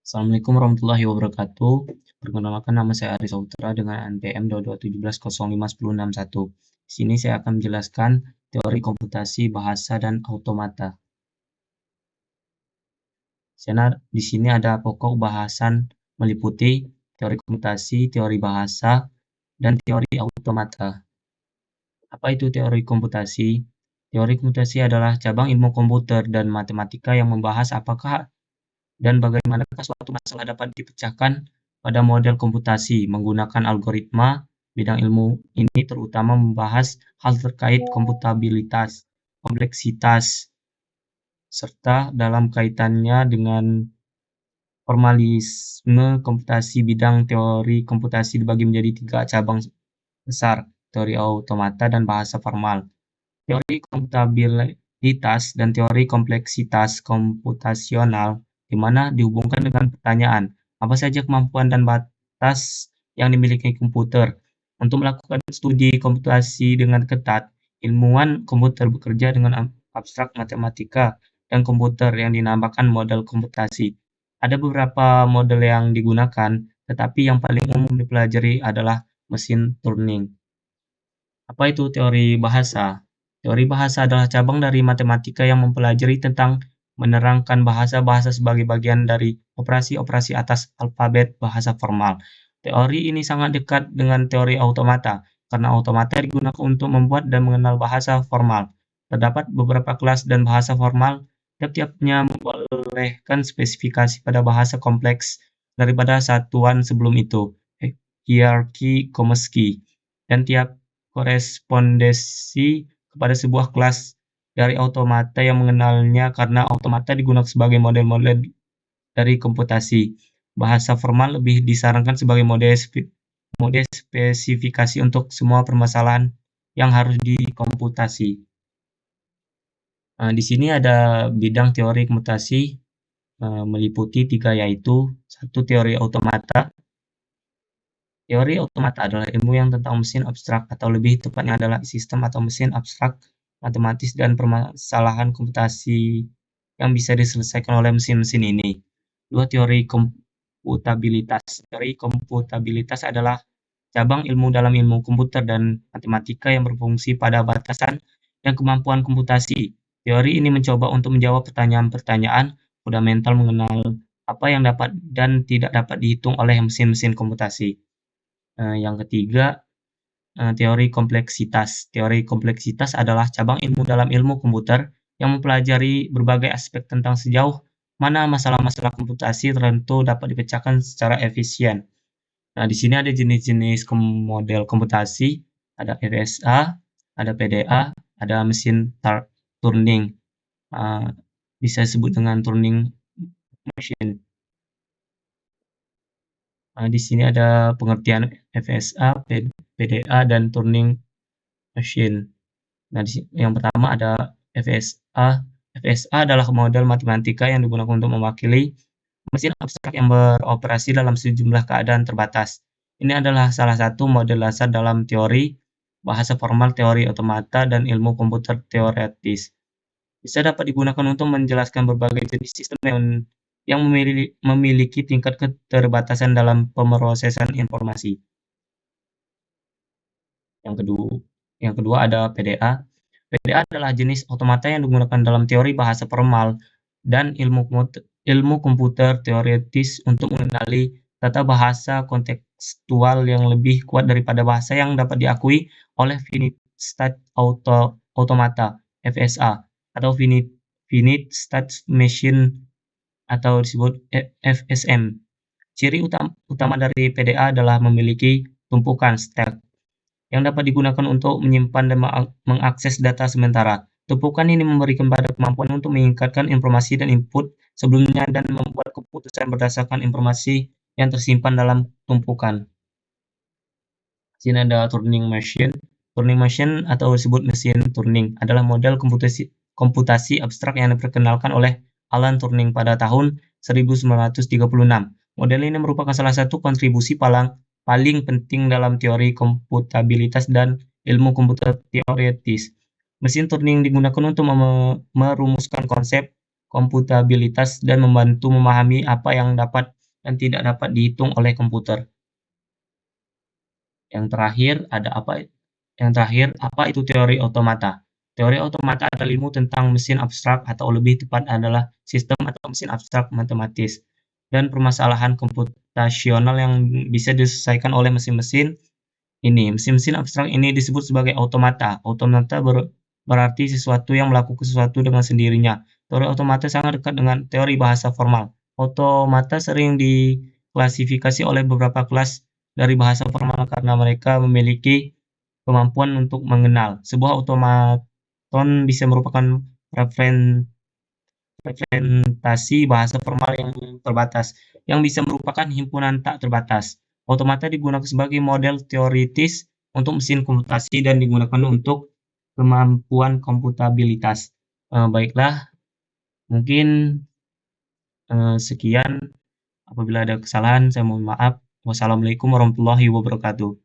Assalamualaikum warahmatullahi wabarakatuh. Perkenalkan nama saya Aris Saputra dengan NPM 22711051061. Di sini saya akan menjelaskan teori komputasi, bahasa, dan automata. Di sini ada pokok bahasan meliputi teori komputasi, teori bahasa, dan teori automata. Apa itu teori komputasi? Teori komputasi adalah cabang ilmu komputer dan matematika yang membahas apakah dan bagaimanakah suatu masalah dapat dipecahkan pada model komputasi menggunakan algoritma. Bidang ilmu ini terutama membahas hal terkait komputabilitas, kompleksitas, serta dalam kaitannya dengan formalisme komputasi. Bidang teori komputasi dibagi menjadi 3 cabang besar: teori automata dan bahasa formal, teori komputabilitas, dan teori kompleksitas komputasional, di mana dihubungkan dengan pertanyaan, apa saja kemampuan dan batas yang dimiliki komputer. Untuk melakukan studi komputasi dengan ketat, ilmuwan komputer bekerja dengan abstrak matematika dan komputer yang dinamakan model komputasi. Ada beberapa model yang digunakan, tetapi yang paling umum dipelajari adalah mesin Turing. Apa itu teori bahasa? Teori bahasa adalah cabang dari matematika yang mempelajari tentang menerangkan bahasa-bahasa sebagai bagian dari operasi-operasi atas alfabet bahasa formal. Teori ini sangat dekat dengan teori automata, karena automata digunakan untuk membuat dan mengenal bahasa formal. Terdapat beberapa kelas dan bahasa formal, tiap-tiapnya membolehkan spesifikasi pada bahasa kompleks daripada satuan sebelum itu, hierarki Chomsky, dan tiap korespondensi kepada sebuah kelas dari automata yang mengenalnya, karena automata digunakan sebagai model-model dari komputasi. Bahasa formal lebih disarankan sebagai mode spesifikasi untuk semua permasalahan yang harus dikomputasi. Di sini ada bidang teori komputasi meliputi 3, yaitu 1. Teori automata. Teori automata adalah ilmu yang tentang mesin abstrak, atau lebih tepatnya adalah sistem atau mesin abstrak matematis dan permasalahan komputasi yang bisa diselesaikan oleh mesin-mesin ini. 2. Teori komputabilitas. Teori komputabilitas adalah cabang ilmu dalam ilmu komputer dan matematika yang berfungsi pada batasan dan kemampuan komputasi. Teori ini mencoba untuk menjawab pertanyaan-pertanyaan fundamental mengenal apa yang dapat dan tidak dapat dihitung oleh mesin-mesin komputasi. Yang ketiga, teori kompleksitas. Teori kompleksitas adalah cabang ilmu dalam ilmu komputer yang mempelajari berbagai aspek tentang sejauh mana masalah-masalah komputasi tertentu dapat dipecahkan secara efisien. Nah, di sini ada jenis-jenis model komputasi, ada FSA, ada PDA, ada mesin Turing. Bisa disebut dengan Turing machine. Di sini ada pengertian FSA, PDA, dan Turing machine. Nah, yang pertama ada FSA. FSA adalah model matematika yang digunakan untuk mewakili mesin abstrak yang beroperasi dalam sejumlah keadaan terbatas. Ini adalah salah satu model dasar dalam teori bahasa formal, teori automata, dan ilmu komputer teoretis. Bisa dapat digunakan untuk menjelaskan berbagai jenis sistem yang memiliki tingkat keterbatasan dalam pemrosesan informasi. Yang kedua ada PDA. PDA adalah jenis automata yang digunakan dalam teori bahasa formal dan ilmu komputer teoretis untuk mengenali tata bahasa kontekstual yang lebih kuat daripada bahasa yang dapat diakui oleh finite state automata (FSA) atau finite state machine atau disebut FSM. Ciri utama dari PDA adalah memiliki tumpukan state yang dapat digunakan untuk menyimpan dan mengakses data sementara. Tumpukan ini memberikan pada kemampuan untuk meningkatkan informasi dan input sebelumnya dan membuat keputusan berdasarkan informasi yang tersimpan dalam tumpukan. Di sini ada Turing machine. Turing machine atau disebut mesin Turing adalah model komputasi abstrak yang diperkenalkan oleh Alan Turing pada tahun 1936. Model ini merupakan salah satu kontribusi paling penting dalam teori komputabilitas dan ilmu komputer teoretis. Mesin Turing digunakan untuk merumuskan konsep komputabilitas dan membantu memahami apa yang dapat dan tidak dapat dihitung oleh komputer. Yang terakhir, apa itu teori otomata? Teori otomata adalah ilmu tentang mesin abstrak, atau lebih tepat adalah sistem atau mesin abstrak matematis, dan permasalahan komputasional yang bisa diselesaikan oleh mesin-mesin ini. Mesin-mesin abstrak ini disebut sebagai otomata. Otomata berarti sesuatu yang melakukan sesuatu dengan sendirinya. Teori otomata sangat dekat dengan teori bahasa formal. Otomata sering diklasifikasi oleh beberapa kelas dari bahasa formal karena mereka memiliki kemampuan untuk mengenal. Sebuah otomaton bisa merupakan representasi bahasa formal yang terbatas, yang bisa merupakan himpunan tak terbatas. Otomata digunakan sebagai model teoritis untuk mesin komputasi dan digunakan untuk kemampuan komputabilitas. Baiklah, mungkin sekian. Apabila ada kesalahan, saya mohon maaf. Wassalamualaikum warahmatullahi wabarakatuh.